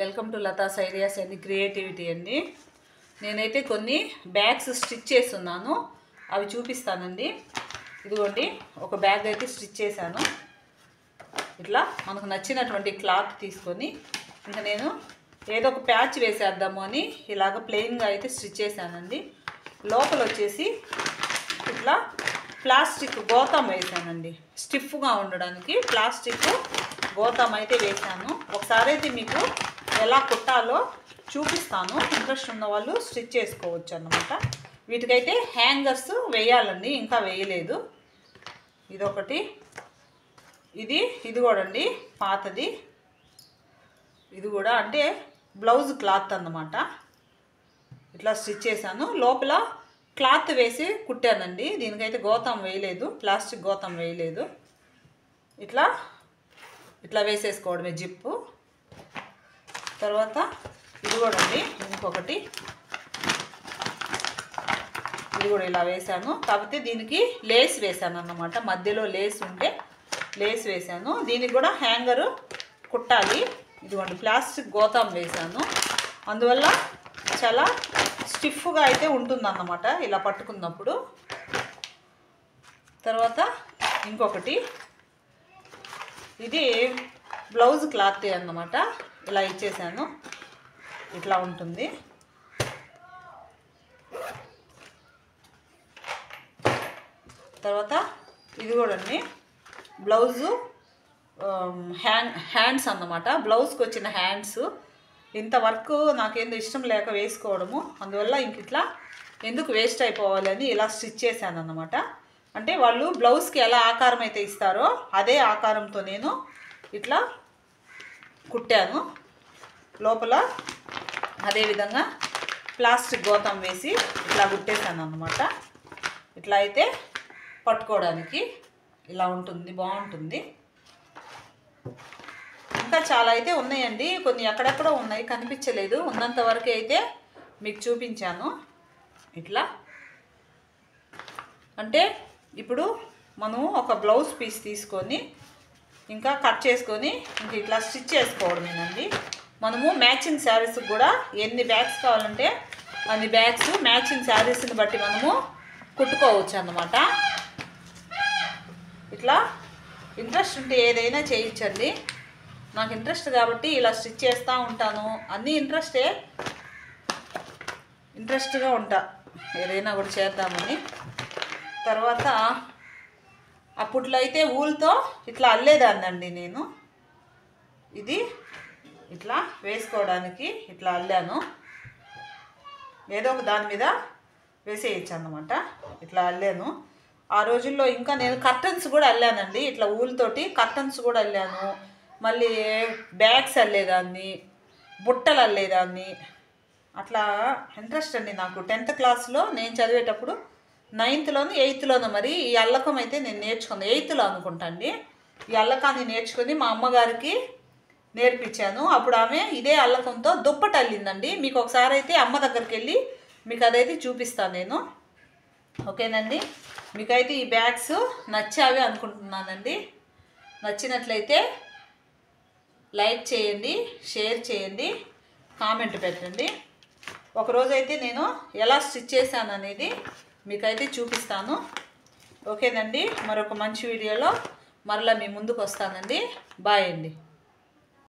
Welcome to Latha's ideas and creativity అండి. నేనైతే కొన్ని బ్యాగ్స్ స్టిచ్ చేస్తున్నాను, అవి చూపిస్తానండి. ఇదిగోండి, ఒక బ్యాగ్ అయితే స్టిచ్ చేశాను. ఇట్లా మనకు నచ్చినటువంటి క్లాత్ తీసుకొని ఇంకా నేను ఏదో ఒక ప్యాచ్ వేసేద్దాము అని ఇలాగ ప్లెయిన్గా అయితే స్టిచ్ చేశానండి. లోపల వచ్చేసి ఇట్లా ప్లాస్టిక్ గోతం వేసానండి, స్టిఫ్గా ఉండడానికి ప్లాస్టిక్ గోతం అయితే వేసాను. ఒకసారి అయితే మీకు ఎలా కుట్టాలో చూపిస్తాను, ఇంట్రెస్ట్ ఉన్న వాళ్ళు స్టిచ్ చేసుకోవచ్చు అన్నమాట. వీటికైతే హ్యాంగర్స్ వేయాలండి, ఇంకా వేయలేదు. ఇదొకటి, ఇది కూడా అండి పాతది. ఇది కూడా అంటే బ్లౌజ్ క్లాత్ అన్నమాట. ఇట్లా స్టిచ్ చేశాను, లోపల క్లాత్ వేసి కుట్టానండి. దీనికైతే గోతం వేయలేదు, ప్లాస్టిక్ గోతం వేయలేదు. ఇట్లా వేసేసుకోవడమే జిప్పు. తర్వాత ఇది కూడా అండి ఇంకొకటి, ఇది కూడా ఇలా వేసాను. కాకపోతే దీనికి లేస్ వేసాను అన్నమాట, మధ్యలో లేస్ ఉంటే లేస్ వేసాను. దీనికి కూడా హ్యాంగరు కుట్టాలి. ఇదిగోండి ప్లాస్టిక్ గోతం వేసాను, అందువల్ల చాలా స్టిఫ్గా అయితే ఉంటుందన్నమాట ఇలా పట్టుకున్నప్పుడు. తర్వాత ఇంకొకటి, ఇది బ్లౌజ్ క్లాత్ అన్నమాట. ఇలా ఇచ్చేసాను, ఇట్లా ఉంటుంది. తర్వాత ఇది కూడా అండి బ్లౌజు హ్యాండ్స్ అన్నమాట. బ్లౌజ్కి వచ్చిన హ్యాండ్స్. ఇంత వర్క్ నాకేందో ఇష్టం లేక వేసుకోవడము, అందువల్ల ఇంక ఇట్లా ఎందుకు వేస్ట్ అయిపోవాలని ఇలా స్టిచ్ చేశాను అన్నమాట. అంటే వాళ్ళు బ్లౌజ్కి ఎలా ఆకారం అయితే ఇస్తారో అదే ఆకారంతో నేను ఇట్లా కుట్టాను. లోపల అదేవిధంగా ప్లాస్టిక్ గోతం వేసి ఇట్లా కుట్టేశాను అన్నమాట. ఇట్లా అయితే పట్టుకోవడానికి ఇలా ఉంటుంది, బాగుంటుంది. ఇంకా చాలా అయితే ఉన్నాయండి, కొన్ని ఎక్కడెక్కడో ఉన్నాయి, కనిపించలేదు. ఉన్నంత వరకు అయితే మీకు చూపించాను. ఇట్లా అంటే ఇప్పుడు మనం ఒక బ్లౌజ్ పీస్ తీసుకొని ఇంకా కట్ చేసుకొని ఇంక ఇట్లా స్టిచ్ చేసుకోవడమేనండి. మనము మ్యాచింగ్ శారీస్కి కూడా ఎన్ని బ్యాగ్స్ కావాలంటే అన్ని బ్యాగ్స్ మ్యాచింగ్ శారీస్ని బట్టి మనము కుట్టుకోవచ్చు అన్నమాట. ఇట్లా ఇంట్రెస్ట్ ఉంటే ఏదైనా చేయించండి. నాకు ఇంట్రెస్ట్ కాబట్టి ఇలా స్టిచ్ చేస్తూ ఉంటాను. అన్నీ ఇంట్రెస్ట్గా ఉంటా, ఏదైనా కూడా చేద్దామని. తర్వాత అప్పట్లో అయితే ఊల్తో ఇట్లా అల్లేదాన్నండి నేను. ఇది ఇట్లా వేసుకోవడానికి ఇట్లా అల్లాను, ఏదో ఒక దాని మీద వేసేయచ్చు అన్నమాట. ఇట్లా అల్లాను. ఆ రోజుల్లో ఇంకా నేను కర్టన్స్ కూడా అల్లానండి, ఇట్లా ఊలుతోటి కర్టన్స్ కూడా అల్లాను. మళ్ళీ బ్యాగ్స్ అల్లేదాన్ని, బుట్టలు అల్లేదాన్ని. అట్లా ఇంట్రెస్ట్ అండి నాకు. 10th క్లాస్లో నేను చదివేటప్పుడు 9th-లోనూ 8th-లోనూ మరి ఈ అల్లకం అయితే నేను నేర్చుకున్నాను. 8th-లో అనుకుంటా అండి. ఈ అల్లకాన్ని నేర్చుకొని మా అమ్మగారికి నేర్పించాను. అప్పుడు ఆమె ఇదే అల్లకంతో దుప్పటి అల్లిందండి. మీకు ఒకసారి అయితే అమ్మ దగ్గరికి వెళ్ళి మీకు అదైతే చూపిస్తాను నేను. ఓకేనండి, మీకైతే ఈ బ్యాగ్స్ నచ్చావి అనుకుంటున్నానండి. నచ్చినట్లయితే లైక్ చేయండి, షేర్ చేయండి, కామెంట్ పెట్టండి. ఒకరోజైతే నేను ఎలా స్టిచ్ చేశాను అనేది మీకైతే చూపిస్తాను. ఓకేనండి, మరొక మంచి వీడియోలో మరలా మీ ముందుకు వస్తానండి. బాయ్ అండి.